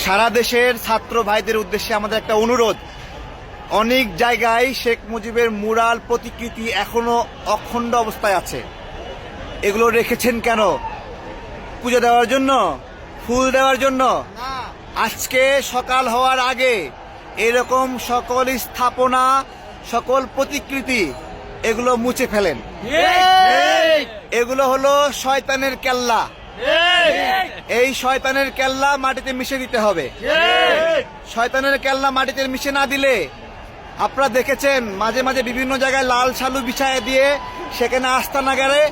সারা দেশের ছাত্র ভাইদের উদ্দেশ্যে আমাদের একটা অনুরোধ। অনেক জায়গায় শেখ মুজিবের মুরাল প্রতিকৃতি এখনো অখণ্ড অবস্থায় আছে। এগুলো রেখেছেন কেন? পুজো দেওয়ার জন্য? ফুল দেওয়ার জন্য? আজকে সকাল হওয়ার আগে এরকম সকল স্থাপনা, সকল প্রতিকৃতি এগুলো মুছে ফেলেন। এগুলো হলো শয়তানের কেল্লা। এই শয়তানের কেল্লা মাটিতে মিশে দিতে হবে। শয়তানের কেল্লা মাটিতে মিশে না দিলে, আপনারা দেখেছেন মাঝে মাঝে বিভিন্ন জায়গায় লাল শালু বিছায় দিয়ে সেখানে আস্তানা গাড়ে,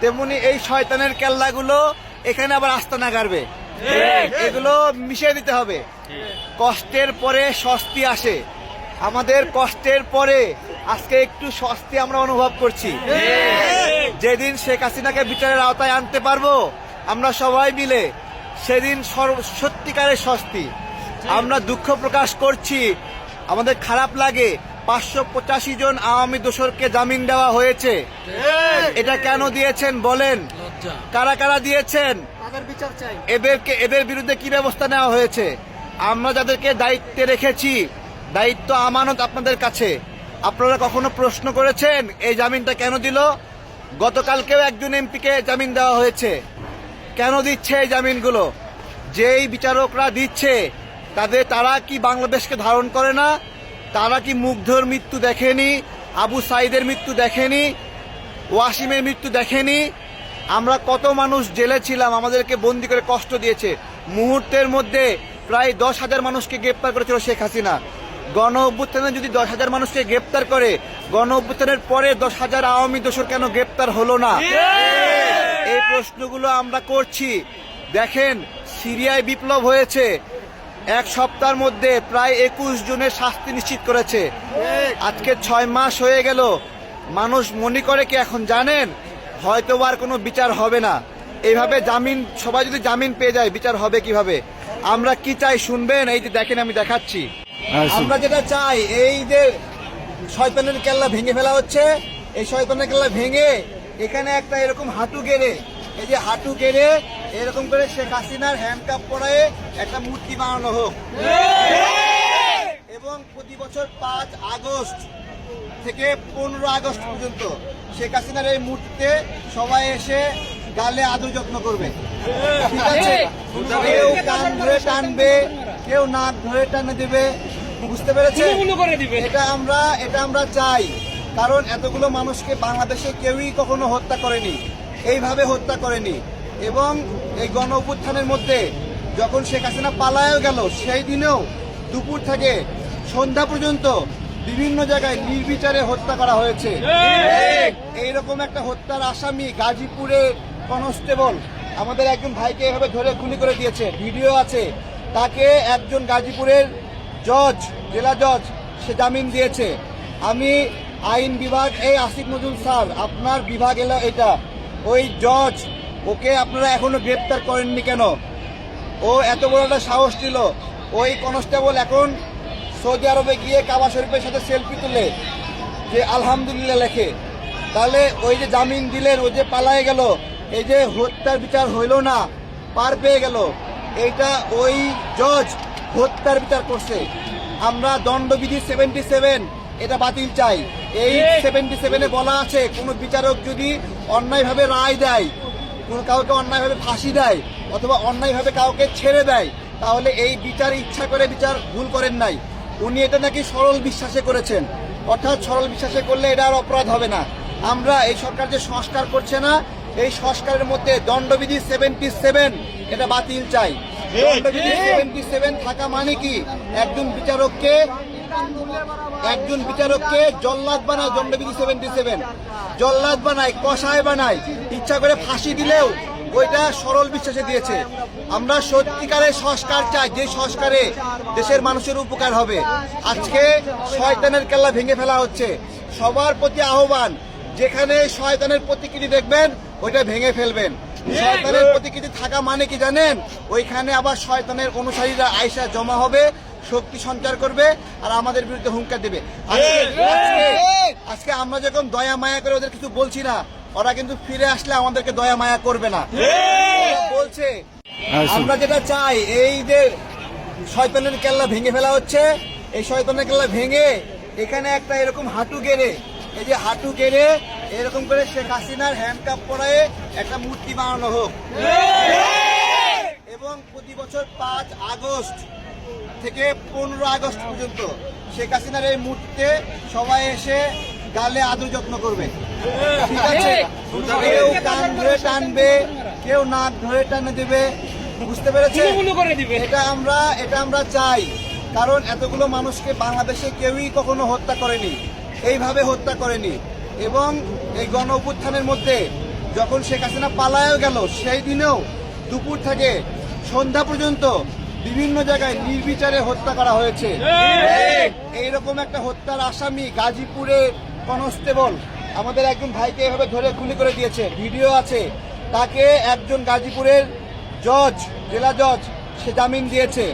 তেমনি এই শয়তানের কেল্লাগুলো এখানে আবার আস্তানা গাড়বে। এগুলো মিশিয়ে দিতে হবে। কষ্টের পরে স্বস্তি আসে। আমাদের কষ্টের পরে আজকে একটু স্বস্তি আমরা অনুভব করছি। যেদিন শেখ হাসিনাকে বিচারের আওতায় আনতে পারবো আমরা সবাই মিলে, সেদিন সত্যিকারের স্বস্তি। আমরা দুঃখ প্রকাশ করছি, আমাদের খারাপ লাগে 585 জন আওয়ামী দোসরকে জামিন দেওয়া হয়েছে। এটা কেন দিয়েছেন বলেন? কারা কারা দিয়েছেন? এদের বিরুদ্ধে কি ব্যবস্থা নেওয়া হয়েছে? আমরা যাদেরকে দায়িত্বে রেখেছি, দায়িত্ব আমানত আপনাদের কাছে। আপনারা কখনো প্রশ্ন করেছেন এই জামিনটা কেন দিল? গতকালকেও একজন এমপিকে জামিন দেওয়া হয়েছে। কেন দিচ্ছে এই জামিনগুলো? যেই বিচারকরা দিচ্ছে তারা কি বাংলাদেশকে ধারণ করে না? তারা কি মুগ্ধর মৃত্যু দেখেনি? আবু সাইদের মৃত্যু দেখেনি? ওয়াসিমের মৃত্যু দেখেনি? আমরা কত মানুষ জেলে ছিলাম, আমাদেরকে বন্দি করে কষ্ট দিয়েছে। মুহূর্তের মধ্যে প্রায় 10,000 মানুষকে গ্রেপ্তার করেছিল শেখ হাসিনা। গণ অভ্যুত্থানে যদি 10,000 মানুষকে গ্রেপ্তার করে, গণ অভ্যুত্থানের পরে 10,000 আওয়ামী দোসর কেন গ্রেপ্তার হলো না? এই প্রশ্নগুলো আমরা করছি। দেখেন, সিরিয়ায় বিপ্লব হয়েছে, এক সপ্তাহের মধ্যে প্রায় 21 জনের শাস্তি নিশ্চিত করেছে। আজকে 6 মাস হয়ে গেল। মানুষ মনে করে কি এখন জানেন হয়তো আর কোনো বিচার হবে না। এইভাবে জামিন, সবাই যদি জামিন পেয়ে যায় বিচার হবে কিভাবে? আমরা কি চাই শুনবেন? এই যে দেখেন, আমি দেখাচ্ছি। আমরা যেটা চাই, এই যে শয়তানের কেল্লা ভেঙে ফেলা হচ্ছে, এই শয়তানের কেল্লা ভেঙে এখানে একটা এরকম হাঁটু গেড়ে, এই যে হাঁটু গেড়ে এরকম করে শেখ হাসিনার হ্যান্ডকাপ পরায়ে একটা মূর্তি বানানো হোক। এবং প্রতি বছর 5 আগস্ট থেকে 15 আগস্ট পর্যন্ত শেখ হাসিনার এই মূর্তিতে সবাই এসে গালে আদর যত্ন করবে। ঠিক আছে? কেউ কান ধরে টানবে, কেউ নাক ধরে টানে দেবে। বুঝতে পেরেছে? এটা আমরা চাই। কারণ এতগুলো মানুষকে বাংলাদেশে কেউই কখনো হত্যা করেনি, এইভাবে হত্যা করেনি। এবং এই গণ অভ্যুত্থানের মধ্যে যখন শেখ হাসিনা পালায়ও গেল, সেই দিনেও দুপুর থেকে সন্ধ্যা পর্যন্ত বিভিন্ন জায়গায় নির্বিচারে হত্যা করা হয়েছে। এইরকম একটা হত্যার আসামি গাজীপুরের কনস্টেবল আমাদের একজন ভাইকে এভাবে ধরে খুনি করে দিয়েছে, ভিডিও আছে। তাকে একজন গাজীপুরের জজ, জেলা জজ, সে জামিন দিয়েছে। আমি আইন বিভাগ, এই আসিফ নজরুল স্যার, আপনার বিভাগ এলো এটা, ওই জজ, ওকে আপনারা এখনো গ্রেপ্তার করেননি কেন? ও এত বড় একটা সাহস ছিল। ওই কনস্টেবল এখন সৌদি আরবে গিয়ে কাবা শরীফের সাথে সেলফি তুলে যে আলহামদুলিল্লাহ লেখে। তাহলে ওই যে জামিন দিলেন, ওই যে পালায়ে গেল, এই যে হত্যার বিচার হইল না, পার পেয়ে গেল, এইটা ওই জজ হত্যার বিচার করছে। আমরা দণ্ডবিধি 77 এটা বাতিল চাই। এই 77-এ বলা আছে, কোন বিচারক যদি অন্যায়ভাবে রায় দেয়, কোন কাউকে অন্যায়ভাবে ফাঁসি দেয় অথবা অন্যায়ভাবে কাউকে ছেড়ে দেয়, তাহলে এই বিচার ইচ্ছা করে বিচার ভুল করেন নাই। উনি এটা নাকি সরল বিশ্বাসে করেছেন, অর্থাৎ সরল বিশ্বাসে করলে এটা আর অপরাধ হবে না। আমরা এই সরকার যে সংস্কার করছে না, এই সংস্কারের মধ্যে দণ্ডবিধি 77 এটা বাতিল চাই। দণ্ডবিধি 77 থাকা মানে কি? একজন বিচারককে জল্লাদ বানায়, দণ্ডবিধি 77 জল্লাদ বানায়, কসায় বানায়, ইচ্ছা করে ফাঁসি দিলেও ওইটা সরল বিশ্বাসে দিয়েছে। আমরা সত্যিকারের সংস্কার চাই, যে সংস্কারে দেশের মানুষের উপকার হবে। আজকে শয়তানের কেল্লা ভেঙে ফেলা হচ্ছে। সবার প্রতি আহ্বান, যেখানে শয়তানের প্রতিকৃতি দেখবেন ওইটা ভেঙে ফেলবেন। শয়তানের প্রতিকৃতি থাকা মানে কি জানেন? ওইখানে আবার শয়তানের অনুসারীরা আইসা জমা হবে, শক্তি সঞ্চার করবে আর আমাদের বিরুদ্ধে হুঙ্কার দেবে। আজকে আমরা যখন দয়া মায়া করে ওদের কিছু বলছি না, ওরা কিন্তু ফিরে আসলে আমাদেরকে দয়া মায়া করবে না। বলছে আমরা যেটা চাই, এই যে শয়তানের কেল্লা ভেঙে ফেলা হচ্ছে। এই শয়তানের কেল্লা ভেঙে এখানে একটা এরকম হাঁটু গেড়ে, এই যে হাঁটু গেড়ে এরকম করে শেখ হাসিনার হ্যান্ডকাপ পরায়ে একটা মূর্তি বানানো হোক এবং প্রতি বছর 5 আগস্ট থেকে 15 আগস্ট পর্যন্ত শেখ হাসিনার এই মূর্তিতে সবাই এসে গালে আদর যত্ন করবে। ঠিক আছে, কেউ কান ধরে টানবে, কেউ নাক ধরে টানে দেবে, বুঝতে পেরেছে? এটা আমরা চাই, কারণ এতগুলো মানুষকে বাংলাদেশে কেউই কখনো হত্যা করেনি, এইভাবে হত্যা করেনি। এবং এই গণ অভ্যুত্থানের মধ্যে যখন শেখ হাসিনা পালায়ও গেল, সেই দিনেও দুপুর থেকে সন্ধ্যা পর্যন্ত বিভিন্ন জায়গায় নির্বিচারে হত্যা করা হয়েছে। এইরকম একটা হত্যার আসামি গাজীপুরে কনস্টেবল আমাদের একজন ভাইকে এভাবে ধরে গুলি করে দিয়েছে, ভিডিও আছে। তাকে একজন গাজীপুরের জজ, জেলা জজ, সে জামিন দিয়েছে।